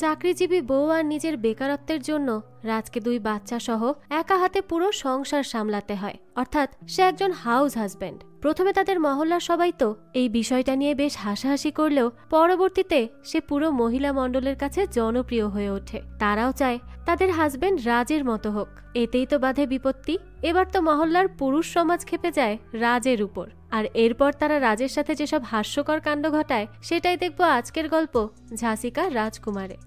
চাকরিজীবী বউ আর নিজের বেকারত্বের জন্য রাজকে 2 বাচ্চা সহ একা হাতে পুরো সংসার সামলাতে হয়, অর্থাৎ সে একজন হাউস হাজব্যান্ড। প্রথমে তাদের মহল্লার সবাই তো এই বিষয়টা নিয়ে বেশ হাসাহাসি করলেও পরবর্তীতে সে পুরো মহিলা মণ্ডলের কাছে জনপ্রিয় হয়ে ওঠে। তারাও চায় তাদের হাজব্যান্ড রাজের মতো হোক। এতেই তো বাধে বিপত্তি। এবার তো মহল্লার পুরুষ সমাজ খেপে যায় রাজের উপর, আর এরপর তারা রাজের সাথে যেসব হাস্যকর কাণ্ড ঘটায় সেটাই দেখব আজকের গল্প ঝাঁসি কা রাজকুমারে।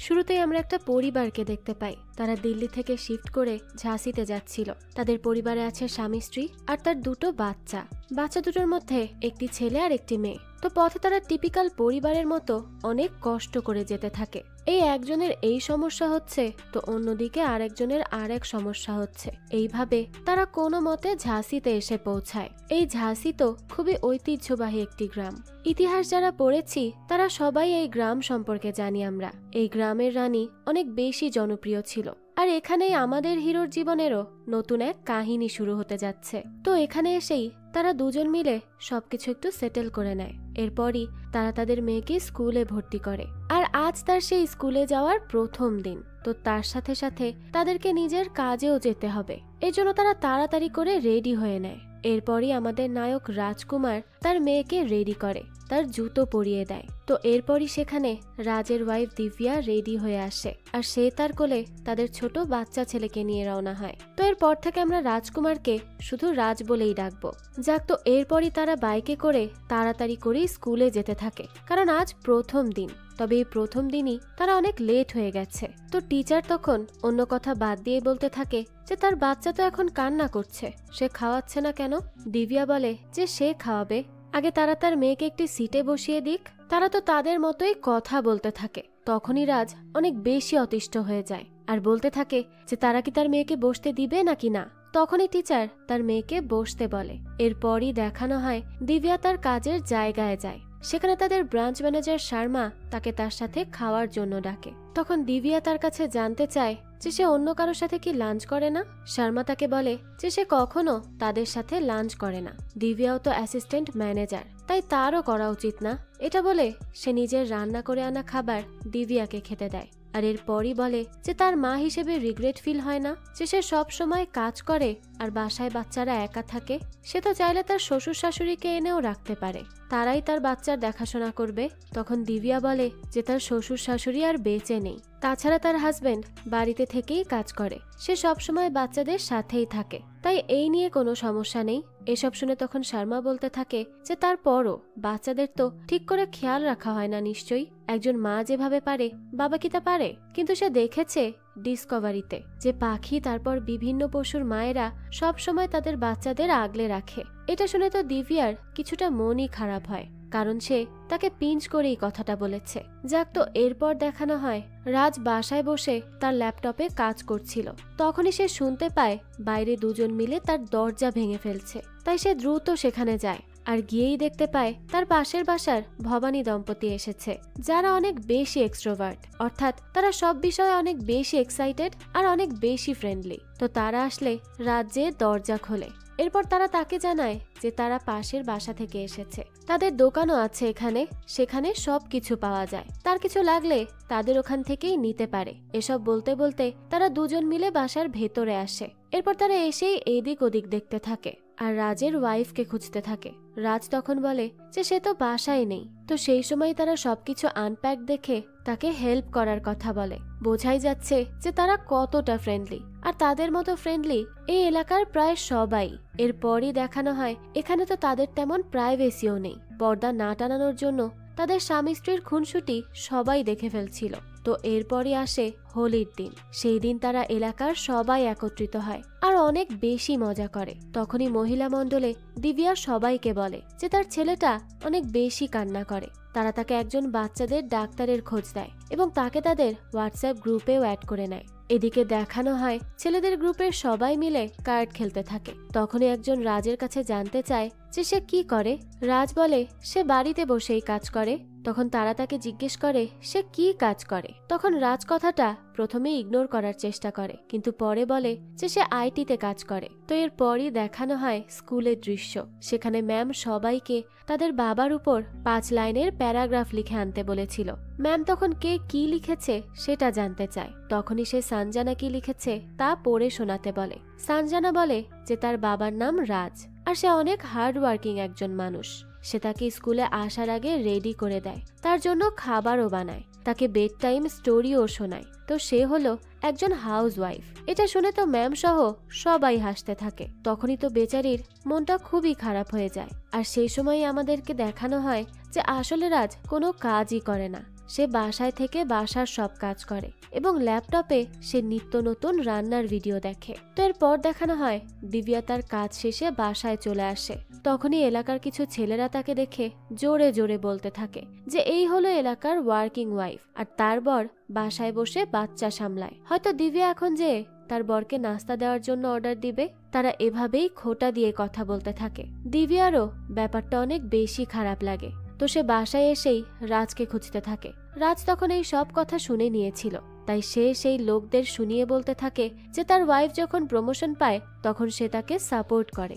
শুরুতেই আমরা একটা পরিবারকে দেখতে পাই। তারা দিল্লি থেকে শিফট করে ঝাঁসিতে যাচ্ছিল। তাদের পরিবারে আছে স্বামী স্ত্রী আর তার 2টো বাচ্চা। বাচ্চা দুটোর মধ্যে একটি ছেলে আর একটি মেয়ে। তো পথে তারা টিপিক্যাল পরিবারের মতো অনেক কষ্ট করে যেতে থাকে। এই একজনের এই সমস্যা হচ্ছে তো অন্যদিকে আরেকজনের আরেক সমস্যা হচ্ছে। এইভাবে তারা কোনো মতে ঝাঁসিতে এসে পৌঁছায়। এই ঝাঁসি তো খুবই ঐতিহ্যবাহী একটি গ্রাম। ইতিহাস যারা পড়েছি তারা সবাই এই গ্রাম সম্পর্কে জানি আমরা। এই গ্রামের রানী অনেক বেশি জনপ্রিয় ছিল, আর এখানেই আমাদের হিরোর জীবনেরও নতুন এক কাহিনী শুরু হতে যাচ্ছে। তো এখানে এসেই তারা দুজন মিলে সবকিছু একটু সেটেল করে নেয়। এরপরই তারা তাদের মেয়েকে স্কুলে ভর্তি করে, আর আজ তার সেই স্কুলে যাওয়ার প্রথম দিন। তো তার সাথে সাথে তাদেরকে নিজের কাজেও যেতে হবে, এজন্য তারা তাড়াতাড়ি করে রেডি হয়ে নেয়। এরপরই আমাদের নায়ক রাজকুমার তার মেয়েকে রেডি করে, তার জুতো পরিয়ে দেয়। তো এরপরই সেখানে রাজের ওয়াইফ দিব্যা রেডি হয়ে আসে, আর সে তার কোলে তাদের ছোট বাচ্চা ছেলেকে নিয়ে রওনা হয়। তো এরপর থেকে আমরা রাজকুমারকে শুধু রাজ বলেই ডাকবো। যাক, তো এরপরই তারা বাইকে করে তাড়াতাড়ি করেই স্কুলে যেতে থাকে, কারণ আজ প্রথম দিন। তবে এই প্রথম দিনই তারা অনেক লেট হয়ে গেছে। তো টিচার তখন অন্য কথা বাদ দিয়ে বলতে থাকে যে তার বাচ্চা তো এখন কান্না করছে, সে খাওয়াচ্ছে না কেন? দিব্যা বলে যে সে খাওয়াবে, আগে তারা তার মেয়েকে একটি সিটে বসিয়ে দিক। তারা তো তাদের মতোই কথা বলতে থাকে। তখনই রাজ অনেক বেশি অতিষ্ঠ হয়ে যায় আর বলতে থাকে যে তারা কি তার মেয়েকে বসতে দিবে নাকি না। তখনই টিচার তার মেয়েকে বসতে বলে। এরপরই দেখানো হয় দিব্যা তার কাজের জায়গায় যায়। সেখানে তাদের ব্রাঞ্চ ম্যানেজার শর্মা তাকে তার সাথে খাওয়ার জন্য ডাকে। তখন দিব্যা তার কাছে জানতে চায় যে সে অন্য কারোর সাথে কি লাঞ্চ করে না। শর্মা তাকে বলে যে সে কখনো তাদের সাথে লাঞ্চ করে না। দিব্যাও তো অ্যাসিস্ট্যান্ট ম্যানেজার, তাই তারও করা উচিত না। এটা বলে সে নিজের রান্না করে আনা খাবার দিব্যাকে খেতে দেয়। আর এরপরই বলে যে তার মা হিসেবে রিগ্রেট ফিল হয় না যে সে সব সময় কাজ করে আর বাসায় বাচ্চারা একা থাকে। সে তো চাইলে তার শ্বশুর শাশুড়িকে এনেও রাখতে পারে, তারাই তার বাচ্চার দেখাশোনা করবে। তখন দিব্যা বলে যে তার শ্বশুর শাশুড়ি আর বেঁচে নেই, তাছাড়া তার হাজবেন্ড বাড়িতে থেকেই কাজ করে, সে সবসময় বাচ্চাদের সাথেই থাকে, তাই এই নিয়ে কোনো সমস্যা নেই। এসব শুনে তখন শর্মা বলতে থাকে যে তারপরও বাচ্চাদের তো ঠিক করে খেয়াল রাখা হয় না নিশ্চয়ই। একজন মা যেভাবে পারে বাবা কি তা পারে? কিন্তু সে দেখেছে ডিসকভারিতে যে পাখি তারপর বিভিন্ন পশুর মায়েরা সব সময় তাদের বাচ্চাদের আগলে রাখে। এটা শুনে তো দিব্যার কিছুটা মনই খারাপ হয়, কারণ সে তাকে পিঞ্চ করেই কথাটা বলেছে। যাক, তো এরপর দেখানো হয় রাজ বাসায় বসে তার ল্যাপটপে কাজ করছিল। তখনই সে শুনতে পায় বাইরে দুজন মিলে তার দরজা ভেঙে ফেলছে। তাই সে দ্রুত সেখানে যায় আর গিয়েই দেখতে পায় তার পাশের বাসার ভবানী দম্পতি এসেছে, যারা অনেক বেশি এক্সট্রোভার্ট, অর্থাৎ তারা সব বিষয়ে অনেক বেশি এক্সাইটেড আর অনেক বেশি ফ্রেন্ডলি। তো তারা আসলে রাজ্যে দরজা খোলে। এরপর তারা তাকে জানায় যে তারা পাশের বাসা থেকে এসেছে, তাদের দোকানও আছে এখানে, সেখানে সবকিছু পাওয়া যায়, তার কিছু লাগলে তাদের ওখান থেকেই নিতে পারে। এসব বলতে বলতে তারা দুজন মিলে বাসার ভেতরে আসে। এরপর তারা এসেই এদিক ওদিক দেখতে থাকে আর রাজের ওয়াইফকে খুঁজতে থাকে। রাজ তখন বলে যে সে তো বাসায় নেই। তো সেই সময় তারা সবকিছু আনপ্যাক দেখে তাকে হেল্প করার কথা বলে। বোঝাই যাচ্ছে যে তারা কতটা ফ্রেন্ডলি, আর তাদের মতো ফ্রেন্ডলি এই এলাকার প্রায় সবাই। এরপরই দেখানো হয় এখানে তো তাদের তেমন প্রাইভেসিও নেই। পর্দা না টানানোর জন্য তাদের স্বামী স্ত্রীর খুনসুটি সবাই দেখে ফেলছিল। তো এরপরই আসে হোলির দিন। সেই দিন তারা এলাকার সবাই একত্রিত হয় আর অনেক বেশি মজা করে। তখনই মহিলা মণ্ডলে দিব্যা সবাইকে বলে যে তার ছেলেটা অনেক বেশি কান্না করে। তারা তাকে একজন বাচ্চাদের ডাক্তারের খোঁজ দেয় এবং তাকে তাদের হোয়াটসঅ্যাপ গ্রুপেও অ্যাড করে নেয়। এদিকে দেখানো হয় ছেলেদের গ্রুপের সবাই মিলে কার্ড খেলতে থাকে। তখনই একজন রাজের কাছে জানতে চায় যে সে কি করে। রাজ বলে সে বাড়িতে বসেই কাজ করে, তখন তারা তাকে জিজ্ঞেস করে সে কি কাজ করে। তখন রাজ কথাটা প্রথমে ইগনোর করার চেষ্টা করে, কিন্তু পরে বলে যে সে আইটিতে কাজ করে। তো এরপরই দেখানো হয় স্কুলের দৃশ্য। সেখানে ম্যাম সবাইকে তাদের বাবার উপর 5 লাইনের প্যারাগ্রাফ লিখে আনতে বলেছিল। ম্যাম তখন কে কি লিখেছে সেটা জানতে চায়। তখনই সে সানজানা কি লিখেছে তা পড়ে শোনাতে বলে। সানজানা বলে যে তার বাবার নাম রাজ, আর সে অনেক হার্ড ওয়ার্কিং একজন মানুষ। সে তাকে স্কুলে আসার আগে রেডি করে দেয়, তার জন্য খাবারও বানায়, তাকে বেড টাইম স্টোরিও শোনায়। তো সে হলো একজন হাউস ওয়াইফ। এটা শুনে তো ম্যাম সহ সবাই হাসতে থাকে। তখনই তো বেচারির মনটা খুবই খারাপ হয়ে যায়। আর সেই সময় আমাদেরকে দেখানো হয় যে আসলে রাজ কোনো কাজই করে না, সে বাসায় থেকে বাসার সব কাজ করে এবং ল্যাপটপে সে নিত্য নতুন রান্নার ভিডিও দেখে। তো এরপর দেখানো হয় দিব্যা তার কাজ শেষে বাসায় চলে আসে। তখনই এলাকার কিছু ছেলেরা তাকে দেখে জোরে জোরে বলতে থাকে যে এই হলো এলাকার ওয়ার্কিং ওয়াইফ, আর তার বর বাসায় বসে বাচ্চা সামলায়। হয়তো দিব্যা এখন যে তার বরকে নাস্তা দেওয়ার জন্য অর্ডার দিবে। তারা এভাবেই খোঁটা দিয়ে কথা বলতে থাকে। দিব্যারও ব্যাপারটা অনেক বেশি খারাপ লাগে। তো সে বাসায় এসেই রাজকে খুঁজতে থাকে। রাজ তখন এই সব কথা শুনে নিয়েছিল, তাই সে সেই লোকদের শুনিয়ে বলতে থাকে যে তার ওয়াইফ যখন প্রমোশন পায় তখন সে তাকে সাপোর্ট করে,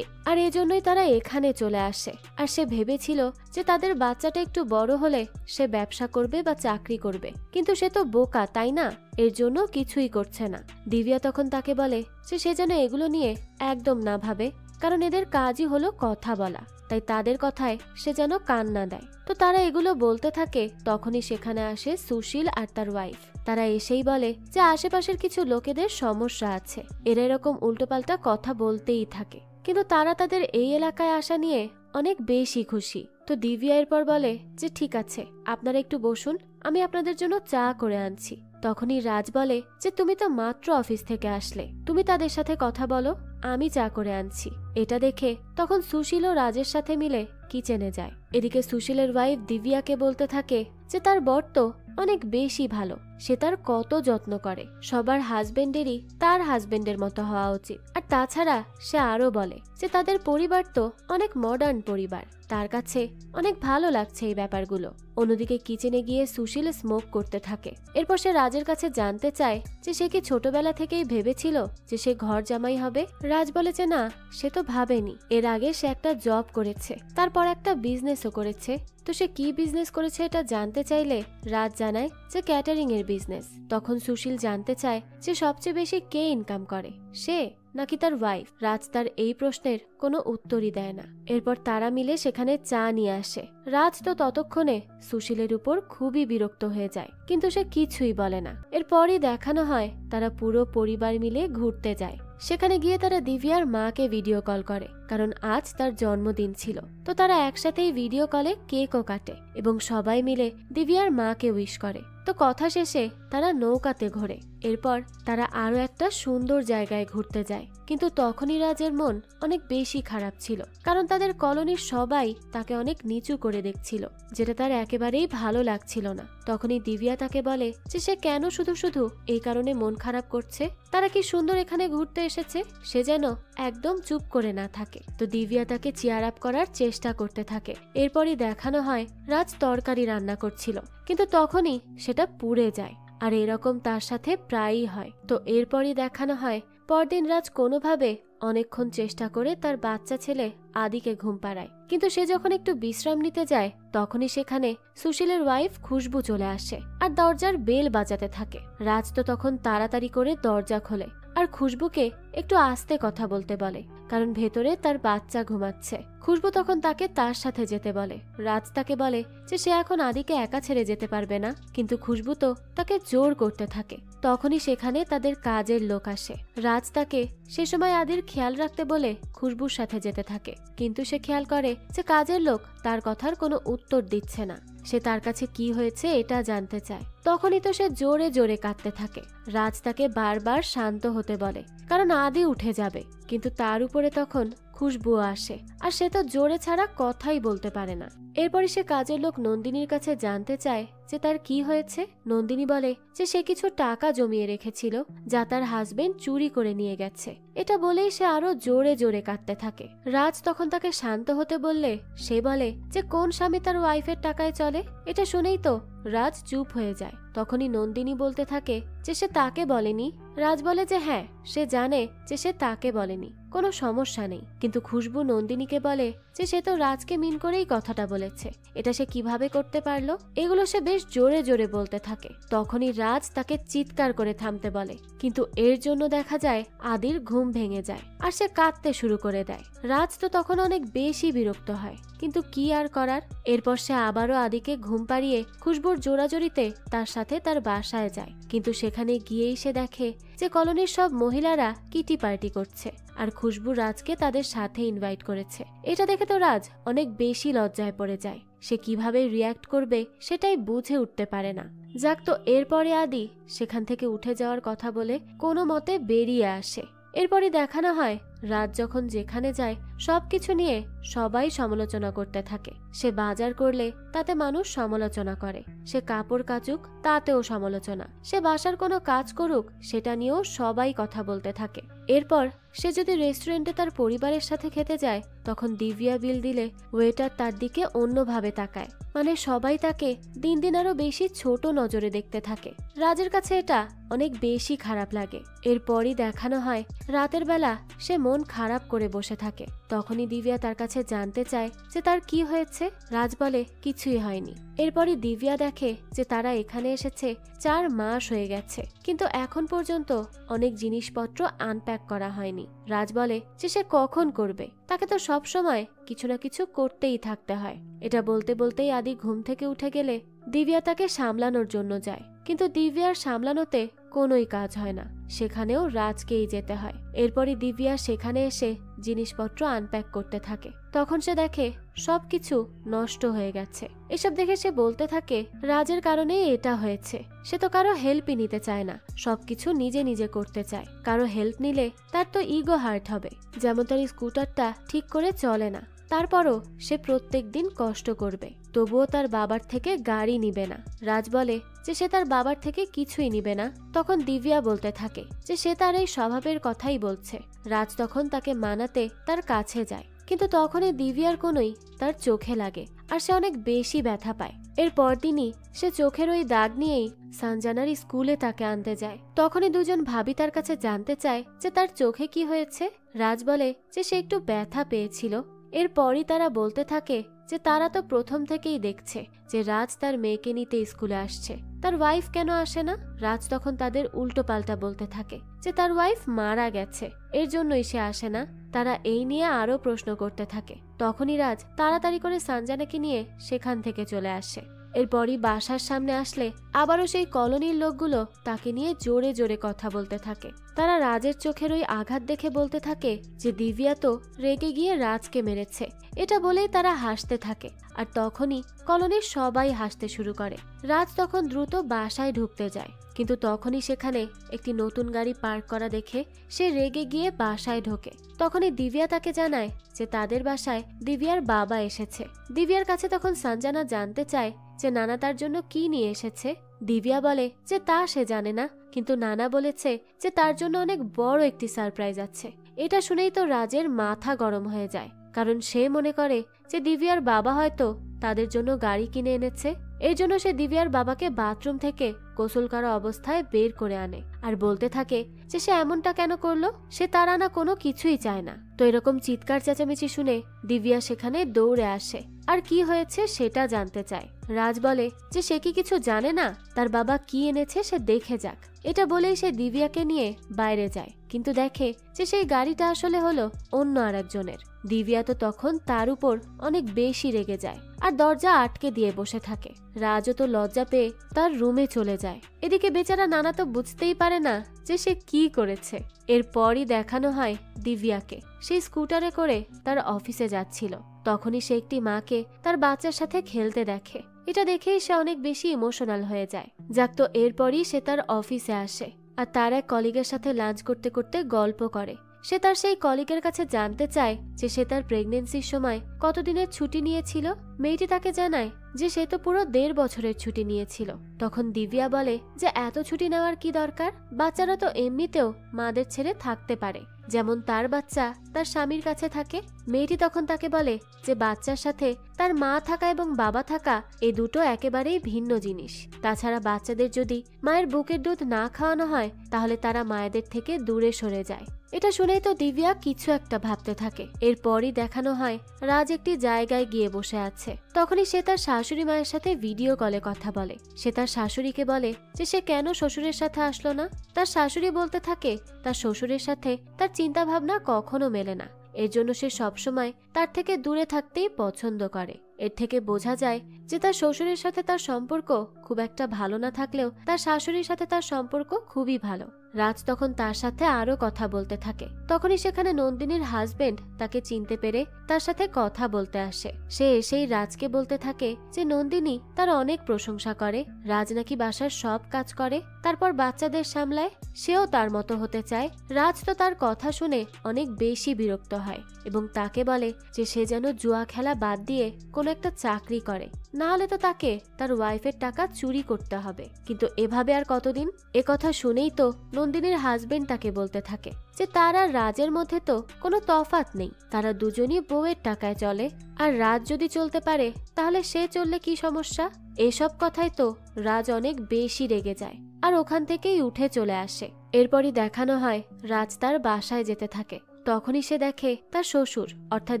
আর এজন্যই তারা এখানে চলে আসে। আর সে ভেবেছিল যে তাদের বাচ্চাটা একটু বড় হলে সে ব্যবসা করবে বা চাকরি করবে, কিন্তু সে তো বোকা, তাই না? এর জন্য কিছুই করছে না। দিব্যা তখন তাকে বলে যে সে যেন এগুলো নিয়ে একদম না ভাবে, কারণ এদের কাজই হলো কথা বলা, তাই তাদের কথায় সে যেন কান না দেয়। তো তারা এগুলো বলতে থাকে। তখনই সেখানে আসে সুশীল আর তার ওয়াইফ। তারা এসেই বলে যে আশেপাশের কিছু লোকেদের সমস্যা আছে, এরা এরকম উল্টোপাল্টা কথা বলতেই থাকে, কিন্তু তারা তাদের এই এলাকায় আসা নিয়ে অনেক বেশি খুশি। তো দিব্যা এরপর বলে যে ঠিক আছে, আপনারা একটু বসুন, আমি আপনাদের জন্য চা করে আনছি। তখনই রাজ বলে যে তুমি তো মাত্র অফিস থেকে আসলে, তুমি তাদের সাথে কথা বলো, আমি চা করে আনছি। এটা দেখে তখন সুশীল ও রাজের সাথে মিলে কিচেনে যায়। এদিকে সুশীলের ওয়াইফ দিব্যাকে বলতে থাকে যে তার বর তো অনেক বেশি ভালো, সে তার কত যত্ন করে, সবার হাজবেন্ডেরই তার হাজবেন্ডের মতো হওয়া উচিত। আর তাছাড়া সে আরো বলে যে তাদের পরিবার তো অনেক মডার্ন পরিবার, তার কাছে অনেক ভালো লাগছে এই ব্যাপারগুলো। অন্যদিকে কিচেনে গিয়ে সুশীল স্মোক করতে থাকে। এরপর সে রাজের কাছে জানতে চায় যে সে কি ছোটবেলা থেকেই ভেবেছিল যে সে ঘর জামাই হবে। রাজ বলে যে না, সে তো ভাবেনি। এর আগে সে একটা জব করেছে, তারপর একটা বিজনেসও করেছে। তো সে কি বিজনেস করেছে এটা জানতে চাইলে রাজ জানায় যে ক্যাটারিং এর বিজনেস। তখন সুশীল জানতে চায় যে সবচেয়ে বেশি কে ইনকাম করে, সে নাকি তার ওয়াইফ। রাজ তার এই প্রশ্নের কোনো উত্তরই দেয় না। এরপর তারা মিলে সেখানে চা নিয়ে আসে। রাজ তো ততক্ষণে সুশীলের উপর খুবই বিরক্ত হয়ে যায়, কিন্তু সে কিছুই বলে না। এরপরই দেখানো হয় তারা পুরো পরিবার মিলে ঘুরতে যায়। সেখানে গিয়ে তারা দিব্যার মাকে ভিডিও কল করে, কারণ আজ তার জন্মদিন ছিল। তো তারা একসাথেই ভিডিও কলে কেকও কাটে এবং সবাই মিলে দিব্যার মাকে উইশ করে। তো কথা শেষে তারা নৌকাতে ঘোরে। এরপর তারা আরো একটা সুন্দর জায়গায় ঘুরতে যায়, কিন্তু তখনই রাজের মন অনেক বেশি খারাপ ছিল, কারণ তাদের কলোনির সবাই তাকে অনেক নিচু করে দেখছিল, যেটা তার একেবারেই ভালো লাগছিল না। তখনই দিব্যা তাকে বলে যে সে কেন শুধু শুধু এই কারণে মন খারাপ করছে, তারা কি সুন্দর এখানে ঘুরতে এসেছে, সে যেন একদম চুপ করে না থাকে। তো দিব্যা তাকে চিয়ার আপ করার চেষ্টা করতে থাকে। এরপরই দেখানো হয় রাজ তরকারি রান্না করছিল, কিন্তু তখনই সেটা পুড়ে যায়। আর এরকম তার সাথে প্রায়ই হয়। তো এরপরই দেখানো হয় পরদিন রাজ কোনোভাবে অনেকক্ষণ চেষ্টা করে তার বাচ্চা ছেলে আদিকে ঘুম পাড়ায়, কিন্তু সে যখন একটু বিশ্রাম নিতে যায় তখনই সেখানে সুশীলের ওয়াইফ খুশবু চলে আসে আর দরজার বেল বাজাতে থাকে। রাজ তো তখন তাড়াতাড়ি করে দরজা খোলে আর খুশবুকে একটু আস্তে কথা বলতে বলে, কারণ ভেতরে তার বাচ্চা ঘুমাচ্ছে। খুশবু তখন তাকে তার সাথে যেতে বলে। রাজ তাকে বলে যে সে এখন আদিকে একা ছেড়ে যেতে পারবে না, কিন্তু খুশবু তো তাকে জোর করতে থাকে। তখনই সেখানে তাদের কাজের লোক আসে। রাজ তাকে সে সময় আদির খেয়াল রাখতে বলে খুশবুর সাথে যেতে থাকে, কিন্তু সে খেয়াল করে যে কাজের লোক তার কথার কোনো উত্তর দিচ্ছে না। সে তার কাছে কি হয়েছে এটা জানতে চায়। তখনই তো সে জোরে জোরে কাঁদতে থাকে। রাজ তাকে বারবার শান্ত হতে বলে, কারণ আদি উঠে যাবে, কিন্তু তার উপরে তখন খুশবুও আসে, আর সে তো জোরে ছাড়া কথাই বলতে পারে না। এরপরে সে কাজের লোক নন্দিনীর কাছে জানতে চায় যে তার কি হয়েছে। নন্দিনী বলে যে সে কিছু টাকা জমিয়ে রেখেছিল যা তার হাজবেন্ড চুরি করে নিয়ে গেছে। এটা বলেই সে আরো জোরে জোরে কাঁদতে থাকে। রাজ তখন তাকে শান্ত হতে বললে সে বলে যে কোন স্বামী তার ওয়াইফের টাকায় চলে। এটা শুনেই তো রাজ চুপ হয়ে যায়। তখনই নন্দিনী বলতে থাকে যে সে তাকে বলেনি। রাজ বলে যে হ্যাঁ, সে জানে যে সে তাকে বলেনি, কোনো সমস্যা নেই। কিন্তু খুশবু নন্দিনীকে বলে যে সে তো রাজকে মিন করেই কথাটা বলেছে, এটা সে কিভাবে করতে পারলো। এগুলো সে বেশ জোরে জোরে বলতে থাকে। তখনই রাজ তাকে চিৎকার করে থামতে বলে, কিন্তু এর জন্য দেখা যায় আদির ঘুম ভেঙে যায় আর সে কাঁদতে শুরু করে দেয়। রাজ তো তখন অনেক বেশি বিরক্ত হয়, কিন্তু কি আর করার। এরপর সে আবারও আদিকে ঘুম পাড়িয়ে খুশবুর জোরাজোরিতে তার সাথে তার বাসায় যায়। কিন্তু সেখানে গিয়েই সে দেখে যে কলোনির সব মহিলারা কিটি পার্টি করছে আর খুশবু রাজকে তাদের সাথে ইনভাইট করেছে। এটা দেখে তো রাজ অনেক বেশি লজ্জায় পড়ে যায়। সে কিভাবে রিয়্যাক্ট করবে সেটাই বুঝে উঠতে পারে না। যাক, তো এরপরে আদি সেখান থেকে উঠে যাওয়ার কথা বলে কোনো মতে বেরিয়ে আসে। এরপরই দেখানো হয় রাত যখন যেখানে যায় সবকিছু নিয়ে সবাই সমালোচনা করতে থাকে। সে বাজার করলে তাতে মানুষ সমালোচনা করে, সে কাপড় কাচুক তাতেও সমালোচনা, সে বাসার কোনো কাজ করুক সেটা নিয়েও সবাই কথা বলতে থাকে। এরপর সে যদি রেস্টুরেন্টে তার পরিবারের সাথে খেতে যায় তখন দিব্যা বিল দিলে ওয়েটার তার দিকে অন্যভাবে তাকায়, মানে সবাই তাকে দিন দিন আরো বেশি ছোট নজরে দেখতে থাকে। রাজের কাছে এটা অনেক বেশি খারাপ লাগে। এরপরই দেখানো হয় রাতের বেলা সে মন খারাপ করে বসে থাকে। তখনই দিব্যা তার কাছে জানতে চায় যে তার কি হয়েছে। রাজ বলে কিছুই হয়নি। এরপরই দিব্যা দেখে যে তারা এখানে এসেছে 4 মাস হয়ে গেছে, কিন্তু এখন পর্যন্ত অনেক জিনিসপত্র আনপ্যাক করা হয়নি। রাজ বলে যে সে কখন করবে, তাকে তো সব সময় কিছু না কিছু করতেই থাকতে হয়। এটা বলতে বলতেই আদি ঘুম থেকে উঠে গেলে দিব্যা তাকে সামলানোর জন্য যায়, কিন্তু দিব্যার সামলানোতে কোনোই কাজ হয় না, সেখানেও রাজকেই যেতে হয়। এরপরই দিব্যা সেখানে এসে জিনিসপত্র আনপ্যাক করতে থাকে। তখন সে দেখে সবকিছু নষ্ট হয়ে গেছে। এসব দেখে সে বলতে থাকে রাজের কারণে এটা হয়েছে। সে তো কারো হেল্পই নিতে চায় না, সবকিছু নিজে নিজে করতে চায়। কারো হেল্প নিলে তার তো ইগো হার্ট হবে। যেমন তার স্কুটারটা ঠিক করে চলে না, তারপরও সে প্রত্যেক দিন কষ্ট করবে, তবুও তার বাবার থেকে গাড়ি নিবে না। রাজ বলে যে সে তার বাবার থেকে কিছুই নিবে না। তখন দিব্যা বলতে থাকে যে সে তার এই স্বভাবের কথাই বলছে। রাজ তখন তাকে মানাতে তার কাছে যায়, কিন্তু তখনই দিব্যার কোনোই তার চোখে লাগে আর সে অনেক বেশি ব্যথা পায়। এর পরদিনই সে চোখের ওই দাগ নিয়েই সঞ্জনার স্কুলে তাকে আনতে যায়। তখনই দুজন ভাবি তার কাছে জানতে চায় যে তার চোখে কি হয়েছে। রাজ বলে যে সে একটু ব্যথা পেয়েছিল। এরপরই তারা বলতে থাকে যে তারা তো প্রথম থেকেই দেখছে যে রাজ তার মেয়েকে নিতে স্কুলে আসছে, তার ওয়াইফ কেন আসে না। রাজ তখন তাদের উল্টো পাল্টা বলতে থাকে যে তার ওয়াইফ মারা গেছে, এর জন্যই সে আসে না। তারা এই নিয়ে আরো প্রশ্ন করতে থাকে। তখনই রাজ তাড়াতাড়ি করে সঞ্জনাকে নিয়ে সেখান থেকে চলে আসে। এরপরই বাসার সামনে আসলে আবারও সেই কলোনির লোকগুলো তাকে নিয়ে জোরে জোরে কথা বলতে থাকে। তারা রাজের চোখের ওই আঘাত দেখে বলতে থাকে যে দিব্যা তো রেগে গিয়ে রাজকে মেরেছে। এটা বলেই তারা হাসতে থাকে, আর তখনই কলোনির সবাই হাসতে শুরু করে। রাজ তখন দ্রুত বাসায় ঢুকতে যায়, কিন্তু তখনই সেখানে একটি নতুন গাড়ি পার্ক করা দেখে সে রেগে গিয়ে বাসায় ঢোকে। তখনই দিব্যা তাকে জানায় যে তাদের বাসায় দিব্যার বাবা এসেছে। দিব্যার কাছে তখন সঞ্জনা জানতে চায় যে নানা তার জন্য কি নিয়ে এসেছে। দিব্যা বলে যে তা সে জানে না, কিন্তু নানা বলেছে যে তার জন্য অনেক বড় একটি সারপ্রাইজ আছে। এটা শুনেই তো রাজের মাথা গরম হয়ে যায়, কারণ সে মনে করে যে দিব্যার বাবা হয়তো তাদের জন্য গাড়ি কিনে এনেছে। এর জন্য সে দিব্যার বাবাকে বাথরুম থেকে গোসল করা অবস্থায় বের করে আনে আর বলতে থাকে যে সে এমনটা কেন করলো, সে তার আনা কোনো কিছুই চায় না। তো এরকম চিৎকার চেঁচামেচি শুনে দিব্যা সেখানে দৌড়ে আসে আর কি হয়েছে সেটা জানতে চায়। রাজ বলে যে সে কি কিছু জানে না, তার বাবা কি এনেছে সে দেখে যাক। এটা বলেই সে দিব্যাকে নিয়ে বাইরে যায়, কিন্তু দেখে যে সেই গাড়িটা আসলে হলো অন্য আরেকজনের। দিব্যা তো তখন তার উপর অনেক বেশি রেগে যায় আর দরজা আটকে দিয়ে বসে থাকে। রাজও তো লজ্জা পেয়ে তার রুমে চলে যায়। এদিকে বেচারা নানা তো বুঝতেই পারে না যে সে কি করেছে। এরপরই দেখানো হয় দিব্যাকে সেই স্কুটারে করে তার অফিসে যাচ্ছিল। তখনই সে একটি মাকে তার বাচ্চার সাথে খেলতে দেখে। এটা দেখেই সে অনেক বেশি ইমোশনাল হয়ে যায়। যাক, তো এরপরই সে তার অফিসে আসে আর তার এক কলিগের সাথে লাঞ্চ করতে করতে গল্প করে। সে তার সেই কলিগের কাছে জানতে চায় যে সে তার প্রেগনেন্সির সময় কতদিনের ছুটি নিয়েছিল। মেয়েটি তাকে জানায় যে সে তো পুরো 1.5 বছরের ছুটি নিয়েছিল। তখন দিব্যা বলে যে এত ছুটি নেওয়ার কি দরকার, বাচ্চারা তো এমনিতেও মাদের ছেড়ে থাকতে পারে, যেমন তার বাচ্চা তার স্বামীর কাছে থাকে। মেয়েটি তখন তাকে বলে যে বাচ্চার সাথে তার মা থাকা এবং বাবা থাকা এই দুটো একেবারেই ভিন্ন জিনিস। তাছাড়া বাচ্চাদের যদি মায়ের বুকের দুধ না খাওয়ানো হয় তাহলে তারা মায়েদের থেকে দূরে সরে যায়। এটা শুনেই তো দিব্যা কিছু একটা ভাবতে থাকে। এরপরই দেখানো হয় রাজ একটি জায়গায় গিয়ে বসে আছে। তখনই সে তার শাশুড়ি মায়ের সাথে ভিডিও কলে কথা বলে। সে তার শাশুড়িকে বলে যে সে কেন শ্বশুরের সাথে আসলো না। তার শাশুড়ি বলতে থাকে তার শ্বশুরের সাথে তার চিন্তা ভাবনা কখনো মেলে না, এর জন্য সে সবসময় তার থেকে দূরে থাকতেই পছন্দ করে। এর থেকে বোঝা যায় যে তার শ্বশুরের সাথে তার সম্পর্ক খুব একটা ভালো না থাকলেও তার শাশুড়ির সাথে তার সম্পর্ক খুবই ভালো। রাজ তখন তার সাথে আরো কথা বলতে থাকে। তখনই সেখানে নন্দিনীর হাজবেন্ড তাকে চিনতে পেরে তার সাথে কথা বলতে আসে। সে এসেই রাজকে বলতে থাকে যে নন্দিনী তার অনেক প্রশংসা করে, রাজ নাকি বাসার সব কাজ করে, তারপর বাচ্চাদের সামলায়, সেও তার মতো হতে চায়। রাজ তো তার কথা শুনে অনেক বেশি বিরক্ত হয় এবং তাকে বলে যে সে যেন জুয়া খেলা বাদ দিয়ে কোনো একটা চাকরি করে, না হলে তো তাকে তার ওয়াইফের টাকা চুরি করতে হবে। কিন্তু এভাবে আর কতদিন? এ কথা শুনেই তো নন্দিনীর হাজবেন্ড তাকে বলতে থাকে যে তার আর রাজের মধ্যে তো কোনো তফাৎ নেই, তারা দুজনই বউয়ের টাকায় চলে, আর রাজ যদি চলতে পারে তাহলে সে চললে কি সমস্যা। এসব কথাই তো রাজ অনেক বেশি রেগে যায় আর ওখান থেকেই উঠে চলে আসে। এরপরই দেখানো হয় রাজ তার বাসায় যেতে থাকে। তখনই সে দেখে তার শ্বশুর অর্থাৎ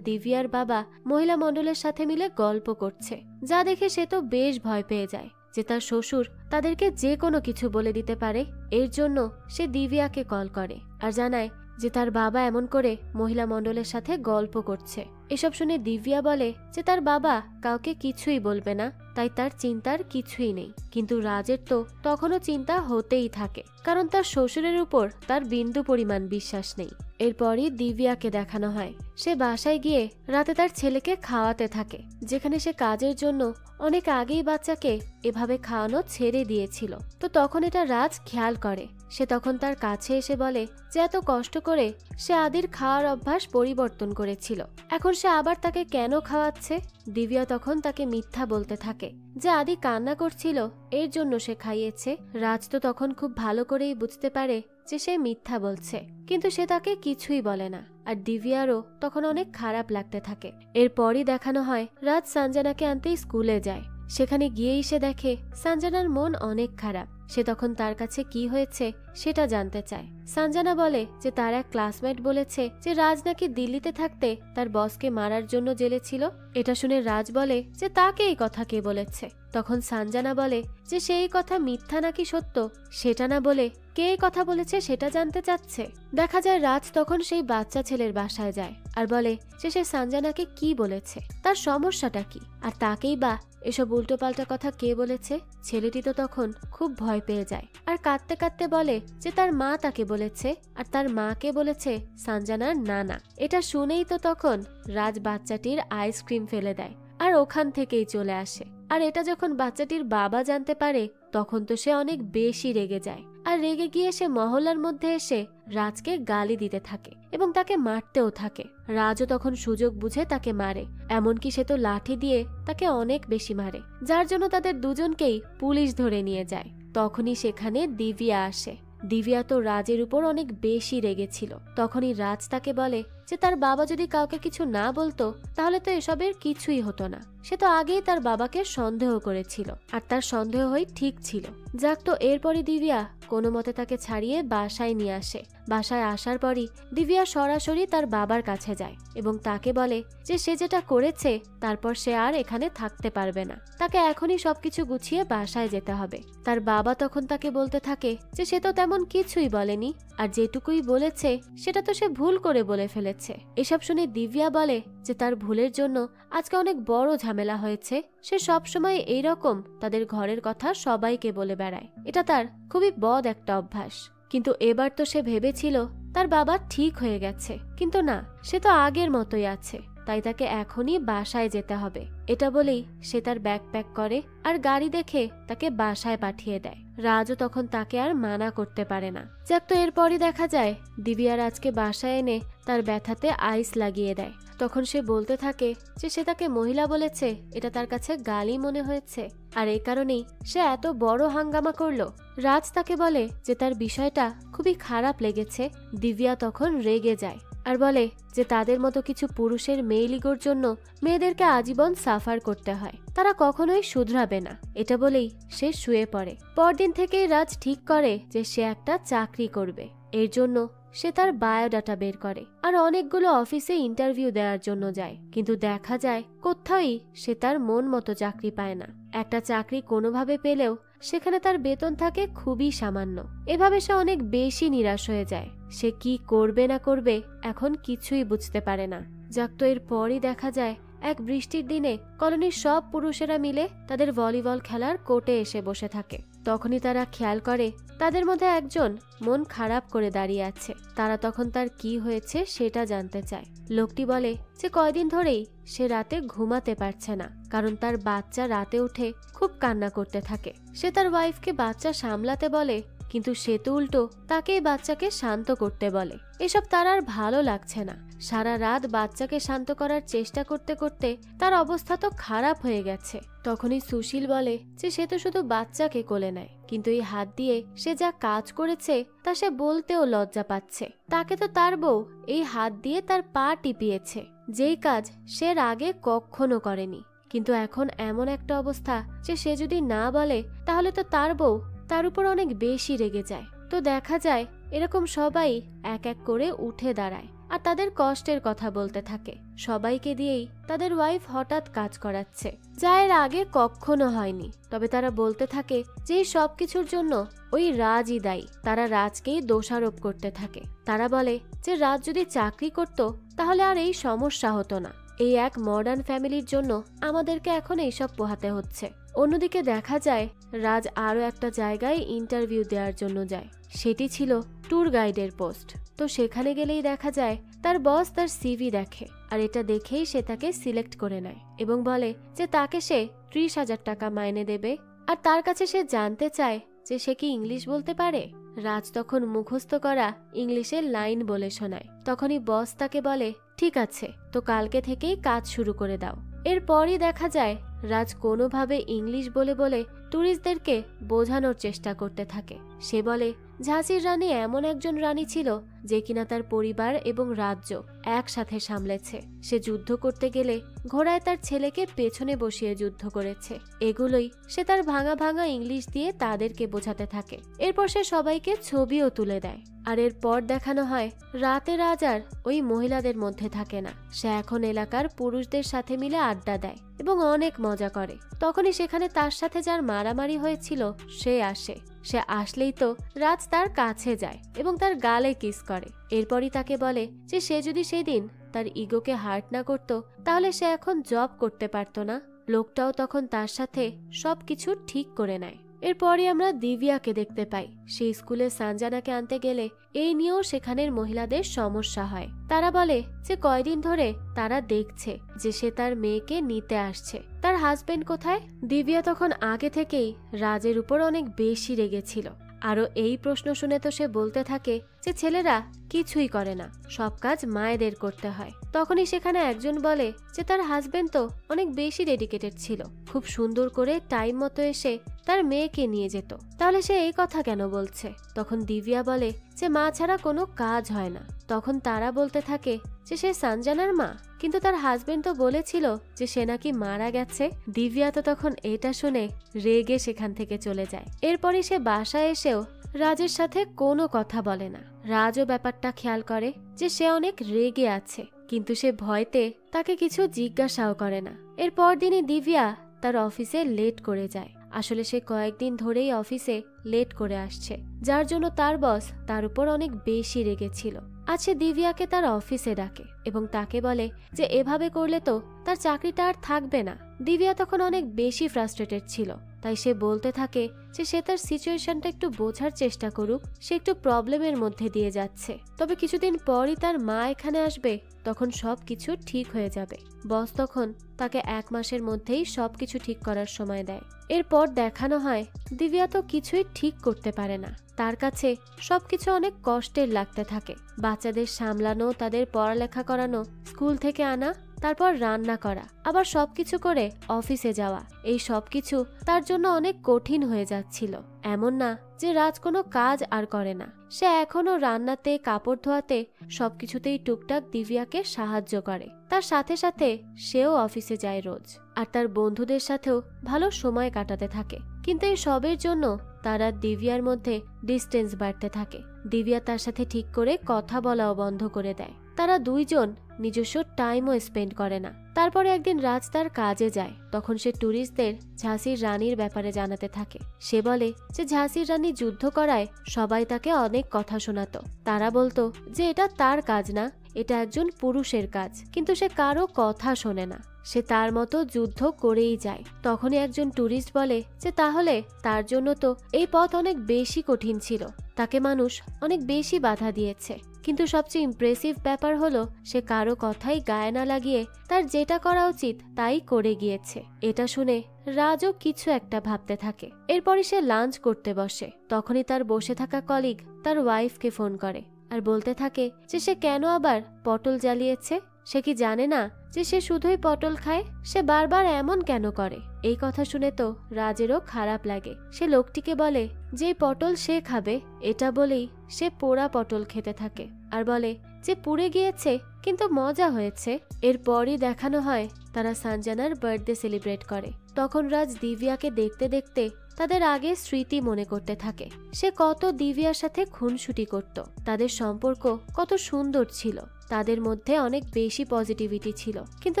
দিব্যার বাবা মহিলা মণ্ডলের সাথে মিলে গল্প করছে, যা দেখে সে তো বেশ ভয় পেয়ে যায় যে তার শ্বশুর তাদেরকে যে কোনো কিছু বলে দিতে পারে। এর জন্য সে দিব্যাকে কল করে আর জানায় যে তার বাবা এমন করে মহিলা মণ্ডলের সাথে গল্প করছে। এসব শুনে দিব্যা বলে যে তার বাবা কাউকে কিছুই বলবে না, তাই তার চিন্তার কিছুই নেই। কিন্তু রাজের তো তখনও চিন্তা হতেই থাকে, কারণ তার শ্বশুরের উপর তার বিন্দু পরিমাণ বিশ্বাস নেই। এরপরই দিব্যাকে দেখানো হয় সে বাসায় গিয়ে রাতে তার ছেলেকে খাওয়াতে থাকে, যেখানে সে কাজের জন্য অনেক আগেই বাচ্চাকে এভাবে খাওয়ানো ছেড়ে দিয়েছিল। তো তখন এটা রাজ খেয়াল করে। সে তখন তার কাছে এসে বলে যে এত কষ্ট করে সে আদির খাওয়ার অভ্যাস পরিবর্তন করেছিল, এখন সে আবার তাকে কেন খাওয়াচ্ছে। দিব্যা তখন তাকে মিথ্যা বলতে থাকে যে আদি কান্না করছিল এর জন্য সে খাইয়েছে। রাজ তো তখন খুব ভালো করেই বুঝতে পারে যে সে মিথ্যা বলছে, কিন্তু সে তাকে কিছুই বলে না। আর দিব্যারও তখন অনেক খারাপ লাগতে থাকে। এরপরই দেখানো হয় রাজ সঞ্জনাকে আনতে স্কুলে যায়। সেখানে গিয়েই সে দেখে সঞ্জনার মন অনেক খারাপ। সে তখন তার কাছে কি হয়েছে সেটা জানতে চায়। সঞ্জনা বলে যে তার এক ক্লাসমেট বলেছে যে রাজ নাকি দিল্লিতে থাকতে তার বসকে মারার জন্য জেলে ছিল। এটা শুনে রাজ বলে যে তাকে এই কথা কে বলেছে। তখন সঞ্জনা বলে যে সেই কথা মিথ্যা নাকি সত্য সেটা না বলে কে এই কথা বলেছে সেটা জানতে চাচ্ছে। দেখা যায় রাজ তখন সেই বাচ্চা ছেলের বাসায় যায় আর বলে যে সে সঞ্জনাকে কি বলেছে, তার সমস্যাটা কি, আর তাকেই বা এসব উল্টোপাল্টা কথা কে বলেছে। ছেলেটি তো তখন খুব ভয় পেয়ে যায় আর কাঁদতে কাঁদতে বলে যে তার মা তাকে বলেছে, আর তার মাকে বলেছে সঞ্জনার নানা। এটা শুনেই তো তখন রাজ বাচ্চাটির আইসক্রিম ফেলে দেয় আর ওখান থেকেই চলে আসে। আর এটা যখন বাচ্চাটির বাবা জানতে পারে তখন তো সে অনেক বেশি রেগে যায় আর রেগে গিয়ে সে মহল্লার মধ্যে এসে রাজকে গালি দিতে থাকে এবং তাকে মারতেও থাকে। রাজও তখন সুযোগ বুঝে তাকে মারে, এমনকি সে তো লাঠি দিয়ে তাকে অনেক বেশি মারে, যার জন্য তাদের দুজনকেই পুলিশ ধরে নিয়ে যায়। তখনই সেখানে দিব্যা আসে। দিব্যা তো রাজের উপর অনেক বেশি রেগেছিল। তখনই রাজ তাকে বলে যে তার বাবা যদি কাউকে কিছু না বলতো তাহলে তো এসবের কিছুই হতো না। সে তো আগেই তার বাবাকে সন্দেহ করেছিল আর তার সন্দেহ হয়ে ঠিক ছিল। যাক, তো এরপরই দিব্যা কোনো মতে তাকে ছাড়িয়ে বাসায় নিয়ে আসে। বাসায় আসার পরই দিব্যা সরাসরি তার বাবার কাছে যায় এবং তাকে বলে যে সে যেটা করেছে তারপর সে আর এখানে থাকতে পারবে না, তাকে এখনই সবকিছু গুছিয়ে বাসায় যেতে হবে। তার বাবা তখন তাকে বলতে থাকে যে সে তো তেমন কিছুই বলেনি, আর যেটুকুই বলেছে সেটা তো সে ভুল করে বলে ফেলেছে। এসব শুনে দিব্যা বলে যে তার ভুলের জন্য আজকে অনেক বড় ঝামেলা হয়েছে। সে সবসময় এইরকম তাদের ঘরের কথা সবাইকে বলে বেড়ায়, এটা তার খুবই বদ একটা অভ্যাস। কিন্তু এবার তো সে ভেবেছিল তার বাবা ঠিক হয়ে গেছে, কিন্তু না, সে তো আগের মতোই আছে। তাই তাকে এখনই বাসায় যেতে হবে। এটা বলেই সে তার ব্যাগ প্যাক করে আর গাড়ি দেখে তাকে বাসায় পাঠিয়ে দেয়। রাজও তখন তাকে আর মানা করতে পারে না। যাক, তো এরপরই দেখা যায় দিব্যা রাজকে বাসায় এনে তার ব্যথাতে আইস লাগিয়ে দেয়। তখন সে বলতে থাকে যে সে তাকে মহিলা বলেছে, এটা তার কাছে গালি মনে হয়েছে, আর এই কারণেই সে এত বড় হাঙ্গামা করলো। রাজ তাকে বলে যে তার বিষয়টা খুবই খারাপ লেগেছে। দিব্যা তখন রেগে যায় আর বলে যে তাদের মতো কিছু পুরুষের মেইলিগোর জন্য মেয়েদেরকে আজীবন সাফার করতে হয়, তারা কখনোই শুধরাবে না। এটা বলেই সে শুয়ে পড়ে। পরদিন থেকেই রাজ ঠিক করে যে সে একটা চাকরি করবে। এর জন্য সে তার বায়োডাটা বের করে আর অনেকগুলো অফিসে ইন্টারভিউ দেওয়ার জন্য যায়, কিন্তু দেখা যায় কোথাওই সে তার মন মতো চাকরি পায় না। একটা চাকরি কোনোভাবে পেলেও সেখানে তার বেতন থাকে খুবই সামান্য। এভাবে সে অনেক বেশি নিরাশ হয়ে যায়। সে কি করবে না করবে এখন কিছুই বুঝতে পারে না। যাক, তো এর পরই দেখা যায় এক বৃষ্টির দিনে কলোনির সব পুরুষেরা মিলে তাদের ভলিবল খেলার কোর্টে এসে বসে থাকে। তখনই তারা খেয়াল করে তাদের মধ্যে একজন মন খারাপ করে দাঁড়িয়ে আছে। তারা তখন তার কি হয়েছে সেটা জানতে চায়। লোকটি বলে যে কয়দিন ধরেই সে রাতে ঘুমাতে পারছে না, কারণ তার বাচ্চা রাতে উঠে খুব কান্না করতে থাকে। সে তার ওয়াইফকে বাচ্চা সামলাতে বলে, কিন্তু সে তো উল্টো তাকেই বাচ্চাকে শান্ত করতে বলে। এসব তার আর ভালো লাগছে না। সারা রাত বাচ্চাকে শান্ত করার চেষ্টা করতে করতে তার অবস্থা তো খারাপ হয়ে গেছে। তখনই সুশীল বলে যে সে তো শুধু বাচ্চাকে কোলে নেয়, কিন্তু এই হাত দিয়ে সে যা কাজ করেছে তা সে বলতেও লজ্জা পাচ্ছে। তাকে তো তার বউ এই হাত দিয়ে তার পা টিপিয়েছে, যেই কাজ সে আগে কখনো করেনি। কিন্তু এখন এমন একটা অবস্থা যে সে যদি না বলে তাহলে তো তার বউ তার উপর অনেক বেশি রেগে যায়। তো দেখা যায় এরকম সবাই এক এক করে উঠে দাঁড়ায় আর তাদের কষ্টের কথা বলতে থাকে। সবাইকে দিয়েই তাদের ওয়াইফ হঠাৎ কাজ করাচ্ছে, যা এর আগে কখনো হয়নি। তবে তারা বলতে থাকে যে এই সব কিছুর জন্য ওই রাজই দায়ী। তারা রাজকেই দোষারোপ করতে থাকে। তারা বলে যে রাজ যদি চাকরি করত তাহলে আর এই সমস্যা হতো না। এই এক মডার্ন ফ্যামিলির জন্য আমাদেরকে এখন এইসব পোহাতে হচ্ছে। অন্যদিকে দেখা যায় রাজ আরো একটা জায়গায় ইন্টারভিউ দেওয়ার জন্য যায়। সেটি ছিল ট্যুর গাইডের পোস্ট। তো সেখানে গেলেই দেখা যায় তার বস তার সিভি দেখে আর এটা দেখেই সে তাকে সিলেক্ট করে নেয় এবং বলে যে তাকে সে 30,000 টাকা মাইনে দেবে। আর তার কাছে সে জানতে চায় যে সে কি ইংলিশ বলতে পারে। রাজ তখন মুখস্থ করা ইংলিশের লাইন বলে শোনায়। তখনই বস তাকে বলে, ঠিক আছে, তো কালকে থেকেই কাজ শুরু করে দাও। এরপরই দেখা যায় রাজ কোনোভাবে ইংলিশ বলে বলে টুরিস্টদেরকে বোঝানোর চেষ্টা করতে থাকে। সে বলে ঝাঁসির রানী এমন একজন রানী ছিল যে কিনা তার পরিবার এবং রাজ্য একসাথে সামলেছে। সে যুদ্ধ করতে গেলে ঘোড়ায় তার ছেলেকে পেছনে বসিয়ে যুদ্ধ করেছে। এগুলোই সে তার ভাঙা ভাঙা ইংলিশ দিয়ে তাদেরকে বোঝাতে থাকে। এরপর সে সবাইকে ছবিও তুলে দেয়। আর এরপর দেখানো হয় রাতে রাজ আর ওই মহিলাদের মধ্যে থাকে না। সে এখন এলাকার পুরুষদের সাথে মিলে আড্ডা দেয় এবং অনেক মজা করে। তখনই সেখানে তার সাথে যার মারামারি হয়েছিল সে আসে। সে আসলেই তো রাজ তার কাছে যায় এবং তার গালে কিস করে। এরপরই তাকে বলে যে সে যদি সেদিন তার ইগোকে হার্ট না করত তাহলে সে এখন জব করতে পারত না। লোকটাও তখন তার সাথে সবকিছু ঠিক করে নেয়। এরপরই আমরা দিব্যাকে দেখতে পাই। সে স্কুলে সানজানাকে আনতে গেলে এই নিয়েও সেখানের মহিলাদের সমস্যা হয়। তারা বলে যে কয়দিন ধরে তারা দেখছে যে সে তার মেয়েকে নিতে আসছে, তার হাজবেন্ড কোথায়। দিব্যা তখন আগে থেকেই রাজের উপর অনেক বেশি রেগেছিল। আরো এই প্রশ্ন শুনে তো সে বলতে থাকে যে ছেলেরা কিছুই করে না, সব কাজ মায়েদের করতে হয়। তখনই সেখানে একজন বলে যে তার হাজবেন্ড তো অনেক বেশি ডেডিকেটেড ছিল, খুব সুন্দর করে টাইম মতো এসে তার মেয়েকে নিয়ে যেত, তাহলে সে এই কথা কেন বলছে। তখন দিব্যা বলে যে মা ছাড়া কোনো কাজ হয় না। তখন তারা বলতে থাকে যে সে সানজানার মা, কিন্তু তার হাজবেন্ড তো বলেছিল যে সে নাকি মারা গেছে। দিব্যা তো তখন এটা শুনে রেগে সেখান থেকে চলে যায়। এরপরই সে বাসায় এসেও রাজের সাথে কোনো কথা বলে না। রাজও ব্যাপারটা খেয়াল করে যে সে অনেক রেগে আছে, কিন্তু সে ভয়তে তাকে কিছু জিজ্ঞাসাও করে না। এরপর দিনই দিব্যা তার অফিসে লেট করে যায়। আসলে সে কয়েকদিন ধরেই অফিসে লেট করে আসছে, যার জন্য তার বস তার উপর অনেক বেশি রেগেছিল। আজ সে দিব্যাকে তার অফিসে ডাকে এবং তাকে বলে যে এভাবে করলে তো তার চাকরিটা আর থাকবে না। দিব্যা তখন অনেক বেশি ফ্রাস্ট্রেটেড ছিল। তাই সে বলতে থাকে যে সে তার সিচুয়েশনটা একটু বোঝার চেষ্টা করুক, সে একটু প্রবলেমের মধ্যে দিয়ে যাচ্ছে, তবে কিছুদিন পরই তার মা এখানে আসবে, তখন সবকিছু ঠিক হয়ে যাবে। বস তখন তাকে 1 মাসের মধ্যেই সবকিছু ঠিক করার সময় দেয়। এরপর দেখানো হয় দিব্যা তো কিছুই ঠিক করতে পারে না, তার কাছে সবকিছু অনেক কষ্টের লাগতে থাকে। বাচ্চাদের সামলানো, তাদের পড়ালেখা করানো, স্কুল থেকে আনা, তারপর রান্না করা, আবার সবকিছু করে অফিসে যাওয়া, এই সবকিছু তার জন্য অনেক কঠিন হয়ে যাচ্ছিল। এমন না যে রাজ কোনো কাজ আর করে না, সে এখনো রান্নাতে, কাপড় ধোয়াতে সবকিছুতেই টুকটাক দিব্যাকে সাহায্য করে। তার সাথে সাথে সেও অফিসে যায় রোজ, আর তার বন্ধুদের সাথেও ভালো সময় কাটাতে থাকে। কিন্তু এই সবের জন্য তারা দিব্যার মধ্যে ডিস্টেন্স বাড়তে থাকে। দিব্যা তার সাথে ঠিক করে কথা বলাও বন্ধ করে দেয়। তারা দুইজন নিজস্ব টাইমও স্পেন্ড করে না। তারপরে একদিন রাজ তার কাজে যায়, তখন সে ট্যুরিস্টদের ঝাঁসির রানীর ব্যাপারে জানাতে থাকে। সে বলে যে ঝাঁসির রানী যুদ্ধ করায় সবাই তাকে অনেক কথা শোনাতো, তারা বলতো যে এটা তার কাজ না, এটা একজন পুরুষের কাজ, কিন্তু সে কারো কথা শোনে না, সে তার মতো যুদ্ধ করেই যায়। তখনই একজন ট্যুরিস্ট বলে যে তাহলে তার জন্য তো এই পথ অনেক বেশি কঠিন ছিল, তাকে মানুষ অনেক বেশি বাধা দিয়েছে, কিন্তু সবচেয়ে ইমপ্রেসিভ ব্যাপার হলো সে কারো কথাই গায়ে না লাগিয়ে তার যেটা করা উচিত তাই করে গিয়েছে। এটা শুনে রাজও কিছু একটা ভাবতে থাকে। এরপরই সে লাঞ্চ করতে বসে, তখনই তার বসে থাকা কলিগ তার ওয়াইফকে ফোন করে আর বলতে থাকে যে সে কেন আবার পটল জ্বালিয়েছে। সে কি জানে না যে সে শুধুই পটল খায়? সে বারবার এমন কেন করে? এই কথা শুনে তো রাজেরও খারাপ লাগে। সে লোকটিকে বলে যে পটল সে খাবে, এটা বলেই সে পোড়া পটল খেতে থাকে আর বলে যে পুড়ে গিয়েছে কিন্তু মজা হয়েছে। এরপরই দেখানো হয় তারা সঞ্জনার বার্থডে সেলিব্রেট করে। তখন রাজ দিব্যাকে দেখতে দেখতে তাদের আগে স্মৃতি মনে করতে থাকে। সে কত দিব্যার সাথে খুনসুটি করত, তাদের সম্পর্ক কত সুন্দর ছিল, তাদের মধ্যে অনেক বেশি পজিটিভিটি ছিল, কিন্তু